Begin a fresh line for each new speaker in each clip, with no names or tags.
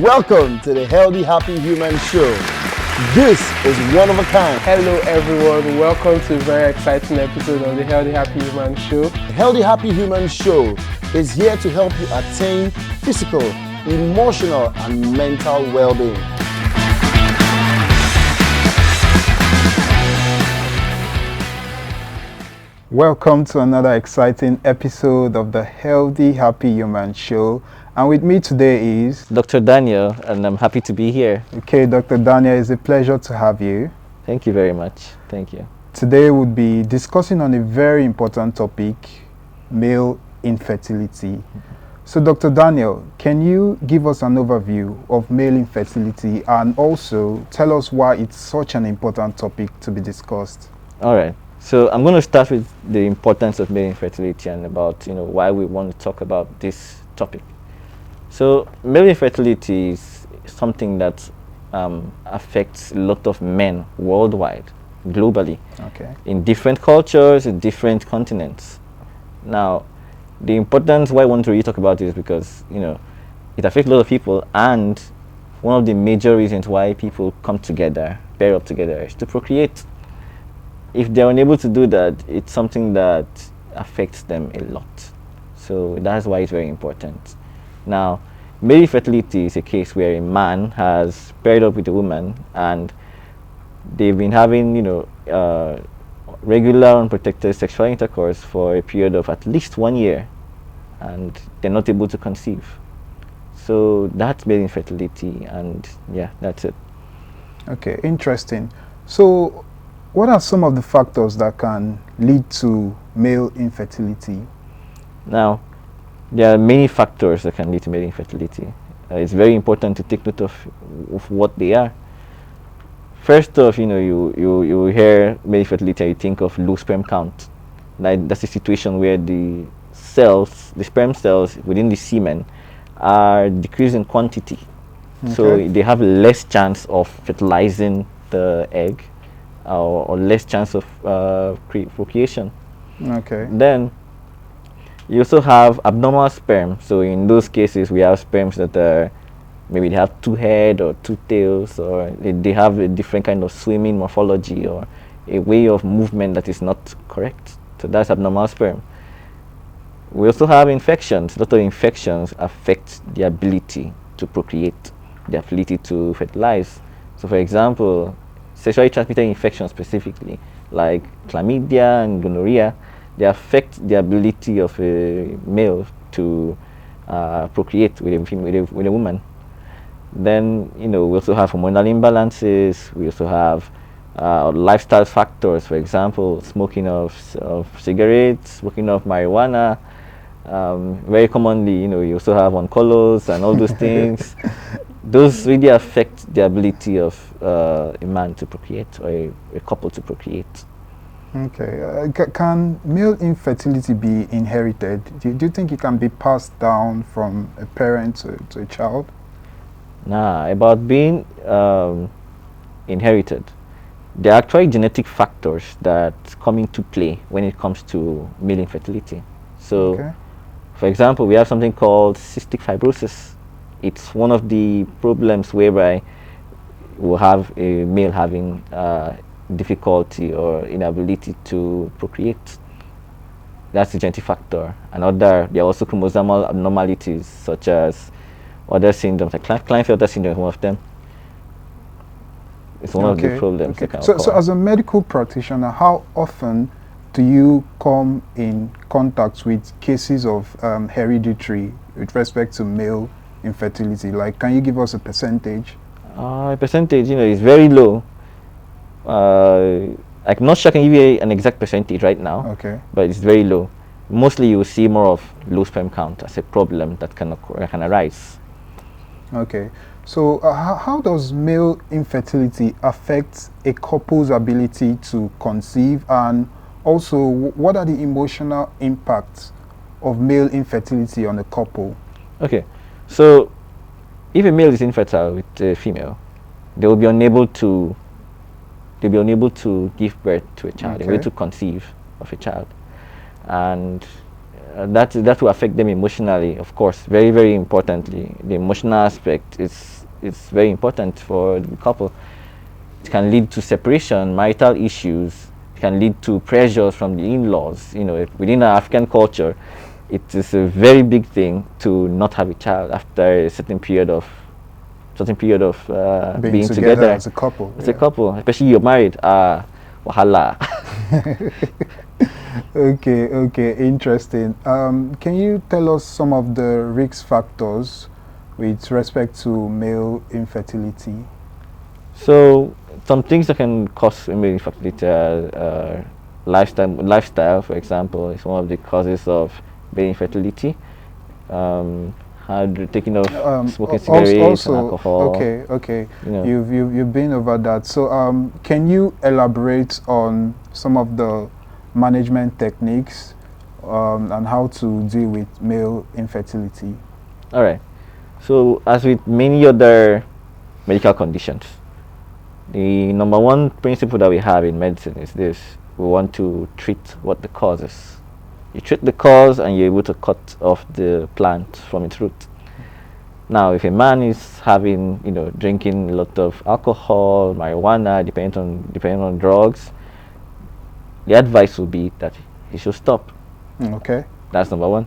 Welcome to the Healthy Happy Human Show. This is one of a kind.
Hello everyone, welcome to a very exciting episode of the Healthy Happy Human Show.
The Healthy Happy Human Show is here to help you attain physical, emotional, and mental well-being.
Welcome to another exciting episode of the Healthy Happy Human Show. And with me today is
Dr. Daniel, and I'm happy to be here.
Okay, Dr. Daniel, it's a pleasure to have you.
Thank you very much. Thank you.
Today we'll be discussing on a very important topic, male infertility. So Dr. Daniel, can you give us an overview of male infertility and also tell us why it's such an important topic to be discussed?
All right. So I'm going to start with the importance of male infertility and about why we want to talk about this topic. So male infertility is something that affects a lot of men worldwide, globally, in different cultures, in different continents. Now, the importance why I want to really talk about it is because it affects a lot of people, and one of the major reasons why people come together, pair up together, is to procreate. If they're unable to do that, it's something that affects them a lot. So that's why it's very important. Now, male infertility is a case where a man has paired up with a woman and they've been having, regular unprotected sexual intercourse for a period of at least 1 year, and they're not able to conceive. So that's male infertility, and yeah, that's it.
Okay, interesting. So what are some of the factors that can lead to male infertility?
Now, there are many factors that can lead to male infertility. It's very important to take note of what they are. First off, you hear male infertility and you think of low sperm count. That's a situation where the sperm cells within the semen are decreased in quantity. Okay. So they have less chance of fertilizing the egg, or less chance of procreation.
Okay.
Then you also have abnormal sperm. So in those cases, we have sperms that are maybe they have 2 heads or 2 tails, or they have a different kind of swimming morphology or a way of movement that is not correct. So that's abnormal sperm. We also have infections. A lot of infections affect the ability to procreate, the ability to fertilize. So for example, sexually transmitted infections specifically, like chlamydia and gonorrhea, they affect the ability of a male to procreate with a woman. Then, we also have hormonal imbalances. We also have lifestyle factors, for example, smoking of cigarettes, smoking of marijuana. Very commonly, you also have oncolos and all those things. Those really affect the ability of a man to procreate, or a couple to procreate.
Okay. Can male infertility be inherited? Do you think it can be passed down from a parent to a child?
Nah, about being inherited, there are actually genetic factors that come into play when it comes to male infertility. So, for example, we have something called cystic fibrosis. It's one of the problems whereby we'll have a male having difficulty or inability to procreate. That's the genetic factor. There are also chromosomal abnormalities, such as other syndromes, like Klinefelter syndrome is one of them. It's one of the problems.
Okay. So as a medical practitioner, how often do you come in contact with cases of hereditary with respect to male infertility? Like, can you give us a percentage?
A percentage, is very low. I'm not sure I can give you an exact percentage right now.
Okay.
But it's very low. Mostly, you will see more of low sperm count as a problem that can arise.
Okay. So, how does male infertility affect a couple's ability to conceive, and also what are the emotional impacts of male infertility on a couple?
Okay. So, if a male is infertile with a female, they will be unable to give birth to a child. They'll be able to conceive of a child, and that will affect them emotionally, of course. Very, very importantly, the emotional aspect is very important for the couple. It can lead to separation, marital issues. It can lead to pressures from the in-laws. Within our African culture, it is a very big thing to not have a child after a certain period of being together
as a couple.
As a couple, especially you're married. Wahala.
Okay, interesting. Can you tell us some of the risk factors with respect to male infertility?
So some things that can cause male infertility are lifestyle, for example, is one of the causes of male infertility. Taking off smoking cigarettes and alcohol.
Okay. You've been over that. So can you elaborate on some of the management techniques and how to deal with male infertility?
All right. So as with many other medical conditions, the number one principle that we have in medicine is this: we want to treat what the cause is. You treat the cause and you're able to cut off the plant from its root. Now, if a man is drinking a lot of alcohol, marijuana, depending on drugs, the advice will be that he should stop.
Okay.
That's number one.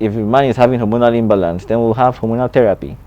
If a man is having hormonal imbalance, then we'll have hormonal therapy.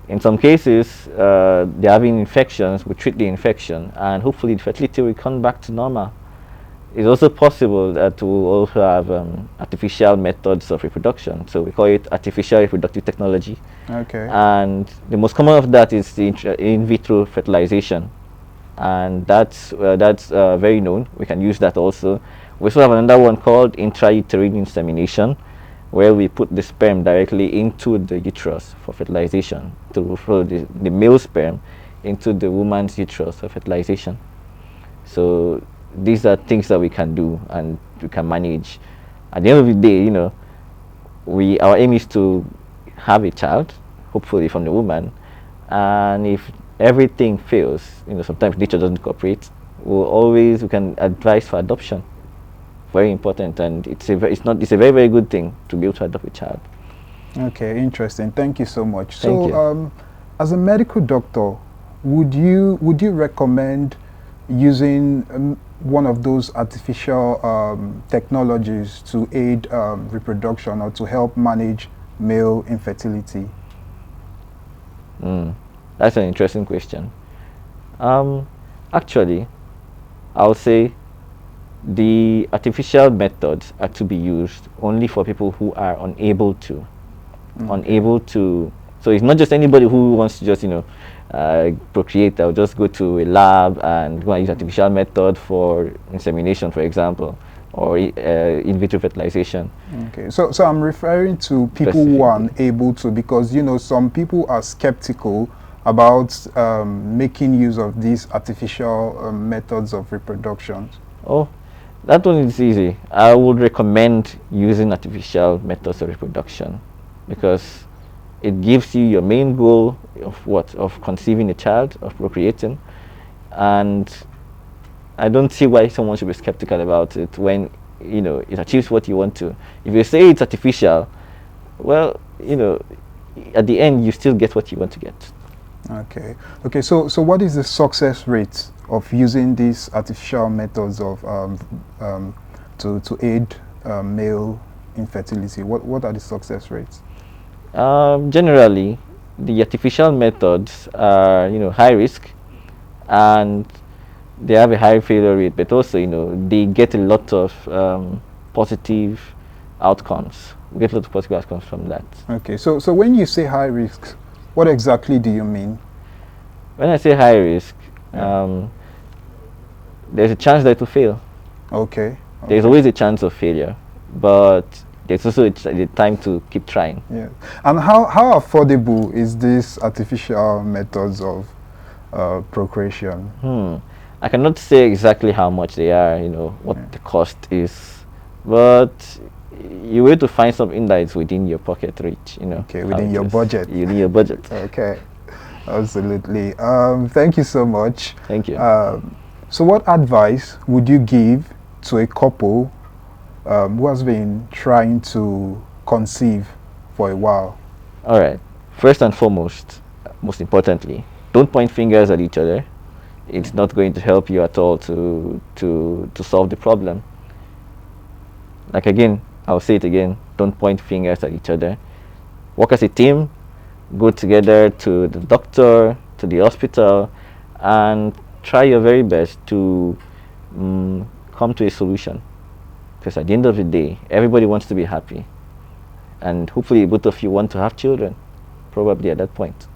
In some cases, they're having infections, we treat the infection, and hopefully the fertility will come back to normal. It's also possible that we'll also have artificial methods of reproduction. So we call it artificial reproductive technology.
Okay.
And the most common of that is the in vitro fertilization. And that's very known. We can use that also. We also have another one called intrauterine insemination, where we put the sperm directly into the uterus for fertilization, to throw the male sperm into the woman's uterus for fertilization. So these are things that we can do and we can manage. At the end of the day, our aim is to have a child, hopefully from the woman. And if everything fails, sometimes nature doesn't cooperate, we can advise for adoption. Very important, and it's a very, very good thing to be able to adopt a child.
Okay, interesting. Thank you so much.
Thank you.
As a medical doctor, would you recommend using one of those artificial technologies to aid reproduction or to help manage male infertility?
That's an interesting question. Actually, I'll say the artificial methods are to be used only for people who are unable to. So it's not just anybody who wants to just procreate. They'll just go to a lab and go and use artificial method for insemination, for example, or in vitro fertilization.
Okay, so I'm referring to people who are unable to, because some people are skeptical about making use of these artificial methods of reproduction.
Oh, that one is easy. I would recommend using artificial methods of reproduction because it gives you your main goal of conceiving a child, of procreating, and I don't see why someone should be skeptical about it when it achieves what you want to. If you say it's artificial, well, at the end you still get what you want to get.
Okay. So what is the success rate of using these artificial methods of to aid male infertility? What are the success rates?
Generally, the artificial methods are high risk, and they have a high failure rate, but also they get a lot of positive outcomes. We get a lot of positive outcomes from that.
Okay. So when you say high risk, what exactly do you mean?
When I say high risk, there's a chance that it will fail.
Okay.
There's always a chance of failure, but there's also the time to keep trying.
Yeah. And how affordable is this artificial methods of procreation?
I cannot say exactly how much they are, what the cost is, but you will to find something that is within your pocket reach,
Okay, within your budget.
Within your budget.
Okay, absolutely. Thank you so much.
Thank you.
So what advice would you give to a couple who has been trying to conceive for a while?
All right. First and foremost, most importantly, don't point fingers at each other. It's not going to help you at all to solve the problem. Like again, I'll say it again, don't point fingers at each other. Work as a team, go together to the doctor, to the hospital, and try your very best to come to a solution. Because at the end of the day, everybody wants to be happy. And hopefully both of you want to have children, probably at that point.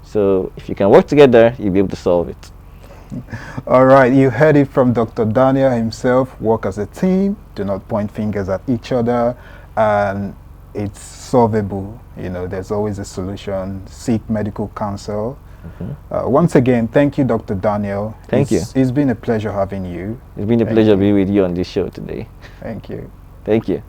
So if you can work together, you'll be able to solve it.
All right, you heard it from Dr. Daniel himself. Work as a team, do not point fingers at each other, and it's solvable. You know, there's always a solution. Seek medical counsel. Once again, thank you, Dr. Daniel.
Thank you.
It's been a pleasure having you.
It's been a pleasure being with you on this show today.
Thank you.
Thank you.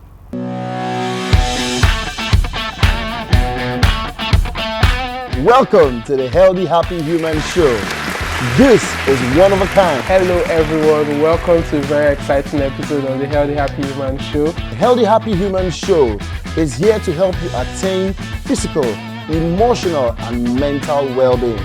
Welcome to the Healthy Happy Human Show. This is one of a kind.
Hello everyone, welcome to a very exciting episode of the Healthy Happy Human Show.
The Healthy Happy Human Show is here to help you attain physical, emotional, and mental well-being.